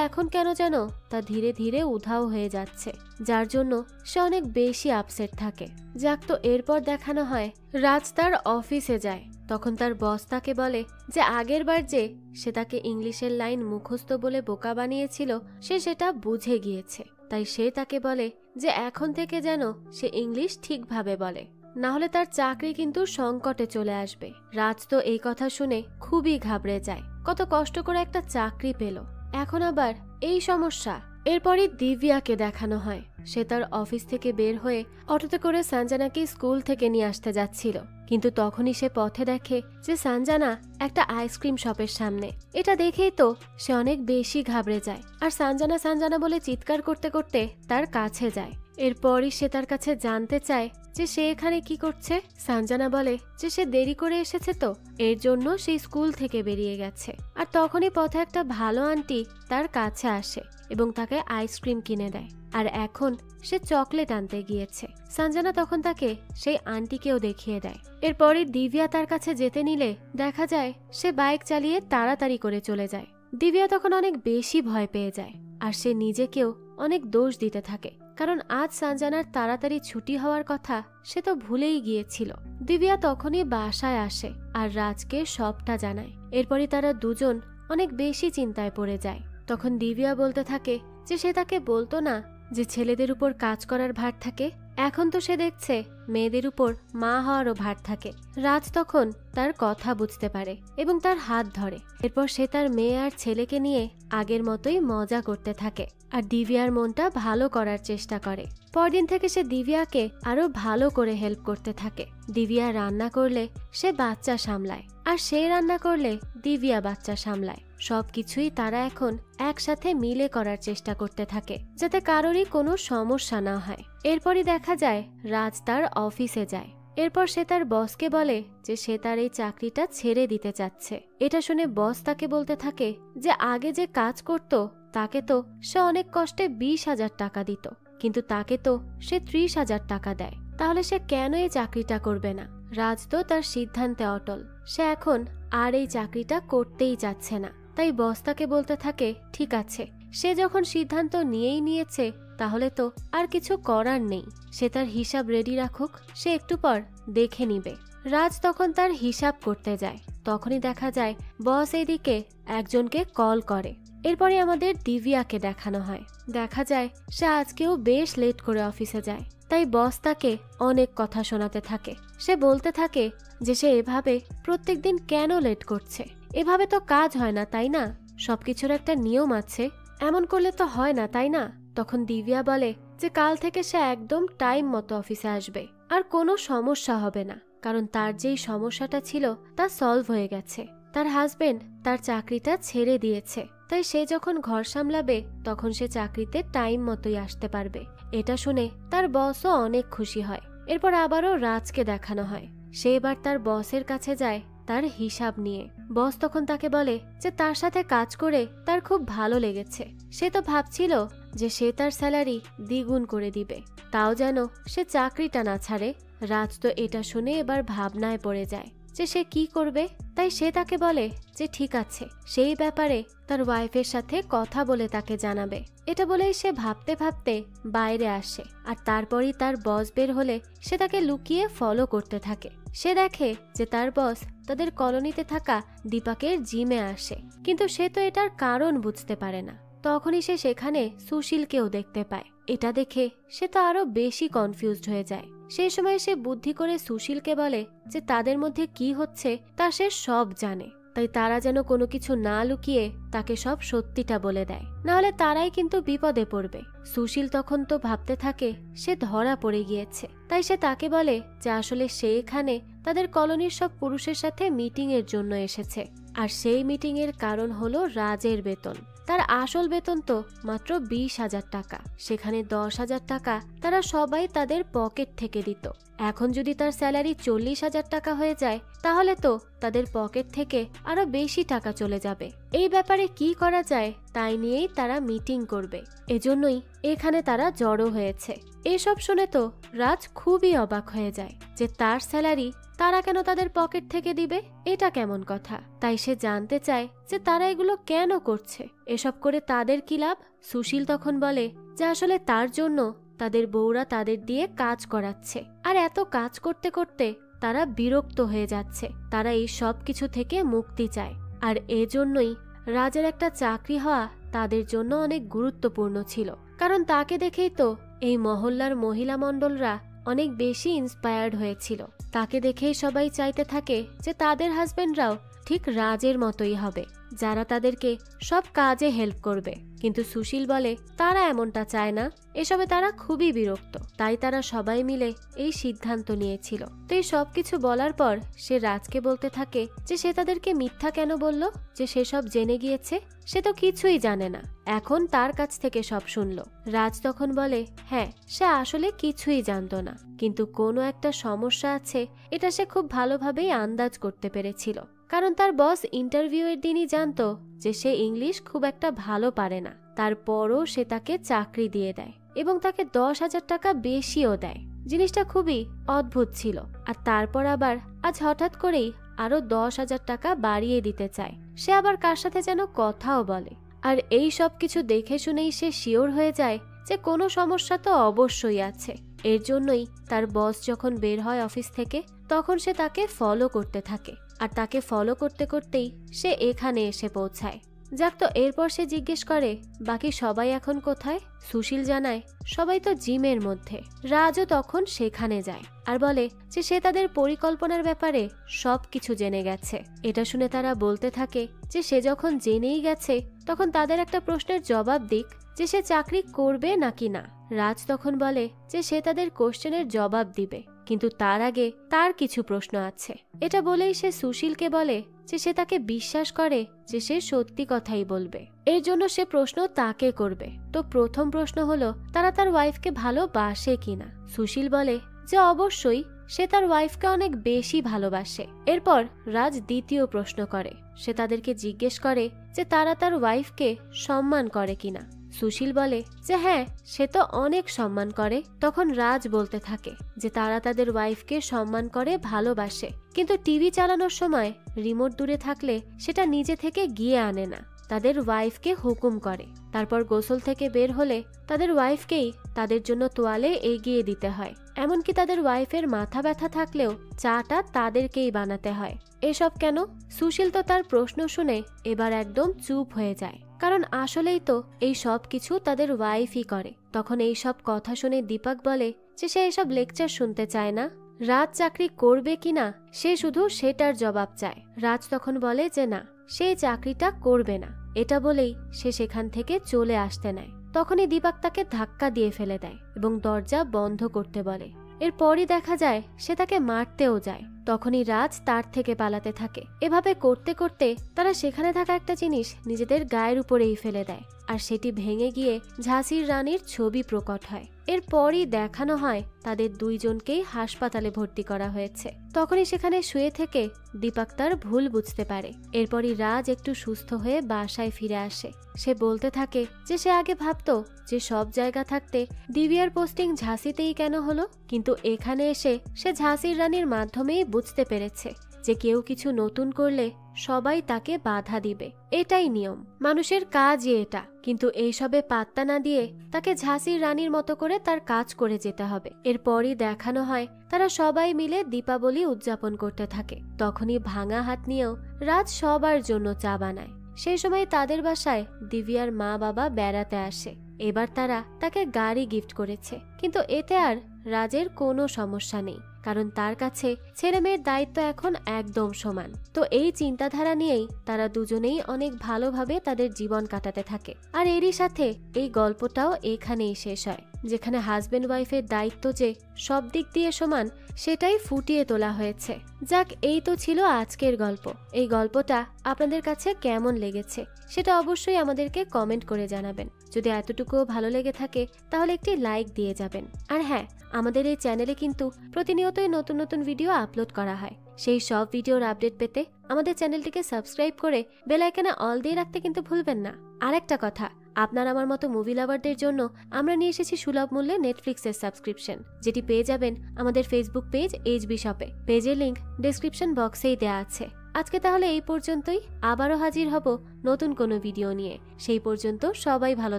এখন কেন যেন তা ধীরে ধীরে উধাও হয়ে যাচ্ছে, যার জন্য সে অনেক বেশি আপসেট থাকে। যাক, তো এরপর দেখানো হয় রাজ তার অফিসে যায়। তখন তার বস তাকে বলে যে আগের বার যে সে তাকে ইংলিশের লাইন মুখস্থ বলে বোকা বানিয়েছিল সে সেটা বুঝে গিয়েছে, তাই সে তাকে বলে যে এখন থেকে যেন সে ইংলিশ ঠিকভাবে বলে, না হলে তার চাকরি কিন্তু সংকটে চলে আসবে। রাজ তো এই কথা শুনে খুবই ঘাবড়ে যায়, কত কষ্ট করে একটা চাকরি পেল, এখন আবার এই সমস্যা। এরপরই দিব্যাকে দেখানো হয় সে তার অফিস থেকে বের হয়ে অটোতে করে সঞ্জনাকে স্কুল থেকে নিয়ে আসতে যাচ্ছিল, কিন্তু তখনই সে পথে দেখে যে সঞ্জনা একটা আইসক্রিম শপের সামনে। এটা দেখেই তো সে অনেক বেশি ঘাবড়ে যায় আর সঞ্জনা সঞ্জনা বলে চিৎকার করতে করতে তার কাছে যায়। এরপরই সে তার কাছে জানতে চায় যে সে এখানে কি করছে। সঞ্জনা বলে যে সে দেরি করে এসেছে তো এর জন্য সে স্কুল থেকে বেরিয়ে গেছে। আর তখনই পথে একটা ভালো আন্টি তার কাছে আসে এবং তাকে আইসক্রিম কিনে দেয়, আর এখন সে চকলেট আনতে গিয়েছে। সঞ্জনা তখন তাকে সেই আন্টিকেও দেখিয়ে দেয়। এরপরই দিব্যা তার কাছে যেতে নিলে দেখা যায় সে বাইক চালিয়ে তাড়াতাড়ি করে চলে যায়। দিব্যা তখন অনেক বেশি ভয় পেয়ে যায় আর সে নিজেকেও অনেক দোষ দিতে থাকে, কারণ আজ সঞ্জনার তাড়াতাড়ি ছুটি হওয়ার কথা সে তো ভুলেই গিয়েছিল। দিব্যা তখনই বাসায় আসে আর রাজকে সবটা জানায়। এরপরই তারা দুজন অনেক বেশি চিন্তায় পড়ে যায়। তখন দিব্যা বলতে থাকে যে সে তাকে বলতো না যে ছেলেদের উপর কাজ করার ভার থাকে, এখন তো সে দেখছে মেয়েদের উপর মা হওয়ারও ভার থাকে। রাজ তখন তার কথা বুঝতে পারে এবং তার হাত ধরে। এরপর সে তার মেয়ে আর ছেলেকে নিয়ে আগের মতোই মজা করতে থাকে আর দিব্যার মনটা ভালো করার চেষ্টা করে। পরদিন থেকে সে দিব্যাকে আরো ভালো করে হেল্প করতে থাকে। দিব্যা রান্না করলে সে বাচ্চা সামলায় আর সে রান্না করলে দিব্যা বাচ্চা সামলায়। সবকিছুই তারা এখন একসাথে মিলে করার চেষ্টা করতে থাকে যাতে কারোরই কোনো সমস্যা না হয়। এরপরই দেখা যায় রাজ তার অফিসে যায়। এরপর সে তার বসকে বলে যে সে তার এই চাকরিটা ছেড়ে দিতে চাচ্ছে। এটা শুনে বস তাকে বলতে থাকে যে আগে যে কাজ করত তাকে তো সে অনেক কষ্টে 20,000 টাকা দিত, কিন্তু তাকে তো সে 30,000 টাকা দেয়, তাহলে সে কেন এই চাকরিটা করবে না? রাজ তো তার সিদ্ধান্তে অটল, সে এখন আর এই চাকরিটা করতেই চাচ্ছে না। তাই বস তাকে বলতে থাকে ঠিক আছে, সে যখন সিদ্ধান্ত নিয়েই নিয়েছে তাহলে তো আর কিছু করার নেই, সে তার হিসাব রেডি রাখুক, সে একটু পর দেখে নিবে। রাজ তখন তার হিসাব করতে যায়। তখনই দেখা যায় বস এদিকে একজনকে কল করে এরপরে আমাদের দিব্যাকে দেখানো হয়। দেখা যায় সে আজকেও বেশ লেট করে অফিসে যায়, তাই বস তাকে অনেক কথা শোনাতে থাকে। সে বলতে থাকে যে সে এভাবে প্রত্যেকদিন কেন লেট করছে, এভাবে তো কাজ হয় না, তাই না? সবকিছুর একটা নিয়ম আছে, এমন করলে তো হয় না, তাই না? তখন দিব্যা বলে যে কাল থেকে সে একদম টাইম মতো অফিসে আসবে, আর কোনো সমস্যা হবে না, কারণ তার যেই সমস্যাটা ছিল তা সলভ হয়ে গেছে। তার হাজবেন্ড তার চাকরিটা ছেড়ে দিয়েছে, তাই সে যখন ঘর সামলাবে তখন সে চাকরিতে টাইম মতোই আসতে পারবে। এটা শুনে তার বসও অনেক খুশি হয়। এরপর আবারও রাজকে দেখানো হয়। সে এবার তার বসের কাছে যায় তার হিসাব নিয়ে। বস তখন তাকে বলে যে তার সাথে কাজ করে তার খুব ভালো লেগেছে। সে তো ভাবছিল যে সে তার স্যালারি দ্বিগুণ করে দিবে, তাও যেন সে চাকরিটা না ছাড়ে। রাজ তো এটা শুনে এবার ভাবনায় পড়ে যায় যে সে কি করবে। তাই সে তাকে বলে যে ঠিক আছে, সেই ব্যাপারে তার ওয়াইফের সাথে কথা বলে তাকে জানাবে। এটা বলেই সে ভাবতে ভাবতে বাইরে আসে, আর তারপরই তার বস বের হলে সে তাকে লুকিয়ে ফলো করতে থাকে। সে দেখে যে তার বস তাদের কলোনিতে থাকা দীপকের জিমে আসে, কিন্তু সে তো এটার কারণ বুঝতে পারে না। তখনই সে সেখানে সুশীলকেও দেখতে পায়। এটা দেখে সে তো আরো বেশি কনফিউজড হয়ে যায়। সেই সময় সে বুদ্ধি করে সুশীলকে বলে যে তাদের মধ্যে কি হচ্ছে তা সে সব জানে, তাই তারা যেন কোনো কিছু না লুকিয়ে তাকে সব সত্যিটা বলে দেয়, নাহলে তারাই কিন্তু বিপদে পড়বে। সুশীল তখন তো ভাবতে থাকে সে ধরা পড়ে গিয়েছে, তাই সে তাকে বলে যে আসলে সে এখানে তাদের কলোনির সব পুরুষের সাথে মিটিং এর জন্য এসেছে, আর সেই মিটিং এর কারণ হলো রাজের বেতন। তার আসল বেতন তো মাত্র 20,000 টাকা, সেখানে 10,000 টাকা তারা সবাই তাদের পকেট থেকে দিত। এখন যদি তার স্যালারি 40,000 টাকা হয়ে যায়, তাহলে তো তাদের পকেট থেকে আরো বেশি টাকা চলে যাবে। এই ব্যাপারে কি করা যায় তাই নিয়েই তারা মিটিং করবে, এজন্যই এখানে তারা জড়ো হয়েছে। এসব শুনে তো রাজ খুবই অবাক হয়ে যায় যে তার স্যালারি তারা কেন তাদের পকেট থেকে দিবে, এটা কেমন কথা। তাই সে জানতে চায় যে তারা এগুলো কেন করছে, এসব করে তাদের কি লাভ। সুশীল তখন বলে যে আসলে তার জন্য তাদের বউরা তাদের দিয়ে কাজ করাচ্ছে, আর এত কাজ করতে করতে তারা বিরক্ত হয়ে যাচ্ছে। তারা এই সব কিছু থেকে মুক্তি চায়, আর এজন্যই রাজের একটা চাকরি হওয়া তাদের জন্য অনেক গুরুত্বপূর্ণ ছিল, কারণ তাকে দেখেই তো এই মহল্লার মহিলা মণ্ডলরা অনেক বেশি ইন্সপায়ার্ড হয়েছিল। তাকে দেখেই সবাই চাইতে থাকে যে তাদের হাজবেন্ডরাও ঠিক রাজের মতোই হবে, যারা তাদেরকে সব কাজে হেল্প করবে। কিন্তু সুশীল বলে তারা এমনটা চায় না, এসবে তারা খুবই বিরক্ত, তাই তারা সবাই মিলে এই সিদ্ধান্ত নিয়েছিল। তো এই সবকিছু বলার পর সে রাজকে বলতে থাকে যে সে তাদেরকে মিথ্যা কেন বলল, যে সে সব জেনে গিয়েছে, সে তো কিছুই জানে না, এখন তার কাছ থেকে সব শুনলো। রাজ তখন বলে হ্যাঁ, সে আসলে কিছুই জানতো না, কিন্তু কোনো একটা সমস্যা আছে এটা সে খুব ভালোভাবেই আন্দাজ করতে পেরেছিল, কারণ তার বস ইন্টারভিউ এর দিনই জানতো যে সে ইংলিশ খুব একটা ভালো পারে না। তারপরও সে তাকে চাকরি দিয়ে দেয় এবং তাকে 10,000 টাকা বেশিও দেয়। জিনিসটা খুবই অদ্ভুত ছিল। আর তারপর আবার আজ হঠাৎ করেই আরো 10,000 টাকা বাড়িয়ে দিতে চায়। সে আবার কার সাথে যেন কথাও বলে। আর এই সব কিছু দেখে শুনেই সে শিওর হয়ে যায় যে কোনো সমস্যা তো অবশ্যই আছে। এর জন্যই তার বস যখন বের হয় অফিস থেকে, তখন সে তাকে ফলো করতে থাকে, আর তাকে ফলো করতে করতেই সে এখানে এসে পৌঁছায়। যাক, তো এরপর সে জিজ্ঞেস করে বাকি সবাই এখন কোথায়। সুশীল জানায় সবাই তো জিমের মধ্যে। রাজও তখন সেখানে যায় আর বলে যে সে তাদের পরিকল্পনার ব্যাপারে সবকিছু জেনে গেছে। এটা শুনে তারা বলতে থাকে যে সে যখন জেনেই গেছে তখন তাদের একটা প্রশ্নের জবাব দিক যে সে চাকরি করবে নাকি না। রাজ তখন বলে যে সে তাদের কোশ্চেনের জবাব দিবে, কিন্তু তার আগে তার কিছু প্রশ্ন আছে। এটা বলেই সে সুশীলকে বলে যে সে তাকে বিশ্বাস করে যে সে সত্যি কথাই বলবে, এর জন্য সে প্রশ্ন তাকে করবে। তো প্রথম প্রশ্ন হলো তারা তার ওয়াইফকে ভালোবাসে কিনা। সুশীল বলে যে অবশ্যই সে তার ওয়াইফকে অনেক বেশি ভালোবাসে। এরপর রাজ দ্বিতীয় প্রশ্ন করে, সে তাদেরকে জিজ্ঞেস করে যে তারা তার ওয়াইফকে সম্মান করে কিনা। সুশীল বলে যে হ্যাঁ, সে তো অনেক সম্মান করে। তখন রাজ বলতে থাকে যে তারা তাদের ওয়াইফকে সম্মান করে, ভালোবাসে, কিন্তু টিভি চালানোর সময় রিমোট দূরে থাকলে সেটা নিজে থেকে গিয়ে আনে না, তাদের ওয়াইফকে হুকুম করে। তারপর গোসল থেকে বের হলে তাদের ওয়াইফকেই তাদের জন্য তোয়ালে এগিয়ে দিতে হয়, এমনকি তাদের ওয়াইফের মাথা ব্যথা থাকলেও চাটা তাদেরকেই বানাতে হয়। এসব কেন? সুশীল তো তার প্রশ্ন শুনে এবার একদম চুপ হয়ে যায়, কারণ আসলেই তো এই সব কিছু তাদের ওয়াইফই করে। তখন এই সব কথা শুনে দীপক বলে যে সে এসব লেকচার শুনতে চায় না, রাজ চাকরি করবে কিনা সে শুধু সেটার জবাব চায়। রাজ তখন বলে যে না, সে চাকরিটা করবে না। এটা বলেই সে সেখান থেকে চলে আসতে নেয়। তখনই দীপক তাকে ধাক্কা দিয়ে ফেলে দেয় এবং দরজা বন্ধ করতে বলে। এরপরই দেখা যায় সে তাকে মারতেও যায়। তখনই রাজ তার থেকে পালাতে থাকে। এভাবে করতে করতে তারা সেখানে থাকা একটা জিনিস নিজেদের গায়ের উপরেই ফেলে দেয়, আর সেটি ভেঙে গিয়ে ঝাঁসির রানীর ছবি প্রকট হয়। এরপরই দেখানো হয় তাদের দুইজনকেই হাসপাতালে ভর্তি করা হয়েছে। তখনই সেখানে শুয়ে থেকে দীপক তার ভুল বুঝতে পারে। এরপরই রাজ একটু সুস্থ হয়ে বাসায় ফিরে আসে। সে বলতে থাকে যে সে আগে ভাবতো যে সব জায়গা থাকতে দিব্যার পোস্টিং ঝাঁসিতেই কেন হলো, কিন্তু এখানে এসে সে ঝাঁসির রানীর মাধ্যমেই বুঝতে পেরেছে যে কেউ কিছু নতুন করলে সবাই তাকে বাধা দিবে। এটাই নিয়ম, মানুষের কাজই এটা। কিন্তু এইসবে পাত্তা না দিয়ে তাকে ঝাঁসির রানীর মতো করে তার কাজ করে যেতে হবে। এরপরই দেখানো হয় তারা সবাই মিলে দীপাবলি উদযাপন করতে থাকে। তখনই ভাঙা হাত নিয়েও রাজ সবার জন্য চা বানায়। সেই সময় তাদের বাসায় দিব্যার মা বাবা বেড়াতে আসে। এবার তারা তাকে গাড়ি গিফট করেছে, কিন্তু এতে আর রাজের কোনো সমস্যা নেই, কারণ তার কাছে ছেলে মেয়ের দায়িত্ব এখন একদম সমান। তো এই চিন্তাধারা নিয়েই তারা দুজনেই অনেক ভালোভাবে তাদের জীবন কাটাতে থাকে। আর এরই সাথে এই গল্পটাও এখানেই শেষ হয়, যেখানে হাজবেন্ড ওয়াইফের দায়িত্ব যে সব দিক দিয়ে সমান সেটাই ফুটিয়ে তোলা হয়েছে। যাক, এই তো ছিল আজকের গল্প। এই গল্পটা আপনাদের কাছে কেমন লেগেছে সেটা অবশ্যই আমাদেরকে কমেন্ট করে জানাবেন। যদি এতটুকুও ভালো লেগে থাকে তাহলে একটি লাইক দিয়ে যাবেন। আর হ্যাঁ, আমাদের এই চ্যানেলে কিন্তু প্রতিনিয়তই নতুন নতুন ভিডিও আপলোড করা হয়। সেই সব ভিডিওর আপডেট পেতে আমাদের চ্যানেলটিকে সাবস্ক্রাইব করে বেল আইকনে অল দিয়ে রাখতে কিন্তু ভুলবেন না। আরেকটা কথা, আপনার আমার মতো মুভি লাভারদের জন্য আমরা নিয়ে এসেছি সুলভ মূল্যে নেটফ্লিক্সের সাবস্ক্রিপশন, যেটি পেয়ে যাবেন আমাদের ফেসবুক পেজ এইচবি শপে। পেজের লিংক ডেসক্রিপশন বক্সেই দেওয়া আছে। আজকে তাহলে এই পর্যন্তই। আবারও হাজির হব নতুন কোনো ভিডিও নিয়ে। সেই পর্যন্ত সবাই ভালো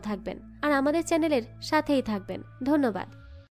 থাকবেন আর আমাদের চ্যানেলের সাথেই থাকবেন। ধন্যবাদ।